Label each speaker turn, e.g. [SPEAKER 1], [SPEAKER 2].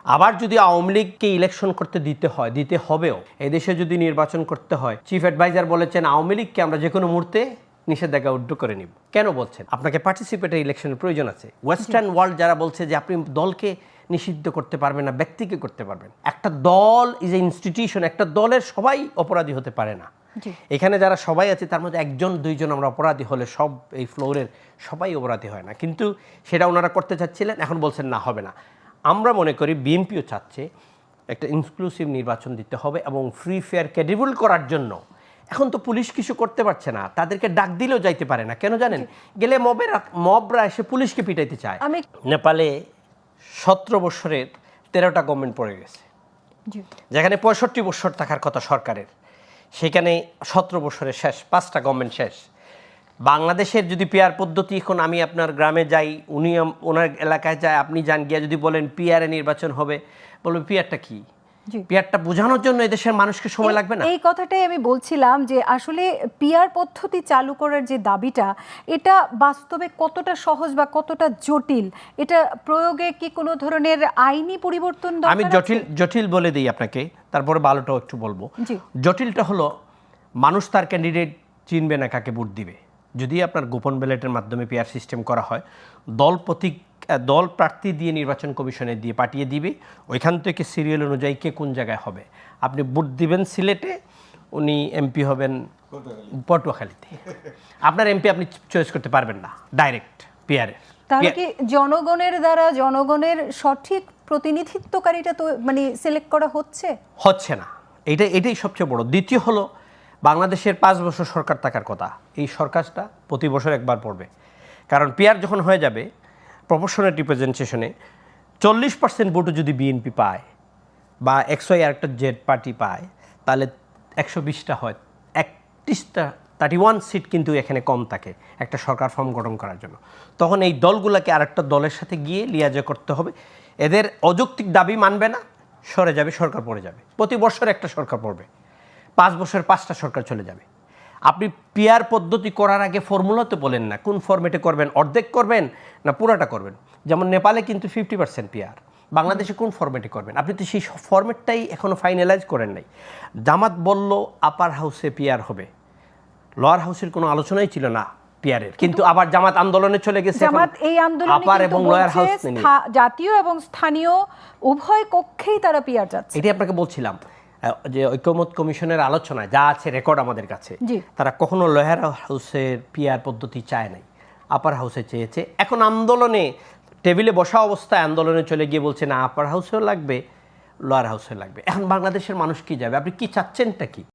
[SPEAKER 1] আবার যদি আওয়ামী লীগকে ইলেকশন করতে দিতে হবেও, এদেশে যদি নির্বাচন করতে হয়, চিফ অ্যাডভাইজার বলেছেন আওয়ামী লীগকে আমরা যে কোনো মুহূর্তে নিষেধাজ্ঞা উড্ড করে নিব। কেন বলছেন? আপনাকে পার্টিসিপেটরি ইলেকশনের প্রয়োজন আছে। ওয়েস্টার্ন ওয়ার্ল্ড যারা বলছে যে আপনি দলকে নিষিদ্ধ করতে পারবেন না, ব্যক্তিকে করতে পারবেন। একটা দল ইজ এ ইনস্টিটিউশন, একটা দলের সবাই অপরাধী হতে পারে না। এখানে যারা সবাই আছে তার মধ্যে একজন দুইজন আমরা অপরাধী হলে সব এই ফ্লোরের সবাই অপরাধী হয় না, কিন্তু সেটা ওনারা করতে চাচ্ছিলেন, এখন বলছেন না, হবে না। আমরা মনে করি বিএনপিও চাচ্ছে একটা ইনক্লুসিভ নির্বাচন দিতে হবে এবং ফ্রি ফেয়ার ক্রেডিবল করার জন্য। এখন তো পুলিশ কিছু করতে পারছে না, তাদেরকে ডাক দিলেও যাইতে পারে না। কেন জানেন? গেলে মবরা এসে পুলিশকে পিটাইতে চায়। নেপালে 17 বছরের 13টা গভর্নমেন্ট পড়ে গেছে, যেখানে 65 বছর থাকার কথা সরকারের, সেখানে 17 বছরের শেষ, 5টা গভর্নমেন্ট শেষ। বাংলাদেশের যদি পিআর পদ্ধতি, এখন আমি আপনার গ্রামে যাই, উনি ওনার এলাকায় যায়, আপনি যান, গিয়া যদি বলেন পিআরে নির্বাচন হবে, বলবে পিআরটা কি? পিআরটা বোঝানোর জন্য এদেশের মানুষকে সময় লাগবে না?
[SPEAKER 2] এই কথাটাই আমি বলছিলাম যে আসলে পিআর পদ্ধতি চালু করার যে দাবিটা, এটা বাস্তবে কতটা সহজ বা কতটা জটিল, এটা প্রয়োগে কি কোনো ধরনের আইনি পরিবর্তন দরকার?
[SPEAKER 1] আমি জটিল বলে দিই আপনাকে, তারপরে ভালোটাও একটু বলবো। জটিলটা হলো মানুষ তার ক্যান্ডিডেট চিনবে না, কাকে ভোট দিবে। যদি আপনার গোপন ব্যালটের মাধ্যমে পিআর সিস্টেম করা হয়, দল প্রার্থী দিয়ে নির্বাচন কমিশনে দিয়ে পাঠিয়ে দিবে, ওইখান থেকে সিরিয়াল অনুযায়ী কে কোন জায়গায় হবে। আপনি ভোট দিবেন সিলেটে, উনি এমপি হবেন পটুয়াখালীতে। আপনার এমপি আপনি চয়েস করতে পারবেন না ডাইরেক্ট পিআরে।
[SPEAKER 2] তাহলে কি জনগণের দ্বারা জনগণের সঠিক প্রতিনিধিত্বকারীটা তো মানে সিলেক্ট করা হচ্ছে
[SPEAKER 1] না। এটাই সবচেয়ে বড়। দ্বিতীয় হলো, বাংলাদেশের 5 বছর সরকার থাকার কথা, এই সরকারটা প্রতি বছর একবার পড়বে। কারণ পিআর যখন হয়ে যাবে, প্রপোর্শনাল রিপ্রেজেন্টেশনে 40% ভোটও যদি বিএনপি পায় বা XY আরেকটা জেড পার্টি পায়, তাহলে 120টা হয়, 31 সিট কিন্তু এখানে কম থাকে একটা সরকার ফর্ম গঠন করার জন্য। তখন এই দলগুলোকে আরেকটা দলের সাথে গিয়ে লিয়াজে করতে হবে। এদের অযৌক্তিক দাবি মানবে না, সরে যাবে, সরকার পড়ে যাবে। প্রতি বছর একটা সরকার পড়বে, 5 বছর 5টা সরকার চলে যাবে। আপনি পিআর পদ্ধতি করার আগে ফর্মুলা তো বলেন না, কোন ফরম্যাটে করবেন, অর্ধেক করবেন না পুরাটা করবেন। যেমন নেপালে কিন্তু 50% পিআর, বাংলাদেশে কোন ফরম্যাটে করবেন? আপনি তো সেই ফরম্যাটটাই এখনও ফাইনালাইজ করেন নাই। জামাত বলল আপার হাউসে পিআর হবে, লোয়ার হাউসের কোনো আলোচনাই ছিল না পিআরের, কিন্তু আবার জামাত আন্দোলনে চলে গেছে।
[SPEAKER 2] জামাত এই আন্দোলনে
[SPEAKER 1] আপার এবং লোয়ার হাউস
[SPEAKER 2] জাতীয় এবং স্থানীয় উভয় কক্ষেই তারা পিআর যাচ্ছে।
[SPEAKER 1] এটাই আপনাকে বলছিলাম যে ঐকমত্য কমিশনের আলোচনায় যা আছে রেকর্ড আমাদের কাছে, তারা কখনো লোয়ার হাউসের পিআর পদ্ধতি চায় নাই, আপার হাউসে চেয়েছে। এখন আন্দোলনে টেবিলে বসা অবস্থায় আন্দোলনে চলে গিয়ে বলছে না আপার হাউসেও লাগবে, লোয়ার হাউসেও লাগবে। এখন বাংলাদেশের মানুষ কি যাবে? আপনি কি চাচ্ছেনটা কি?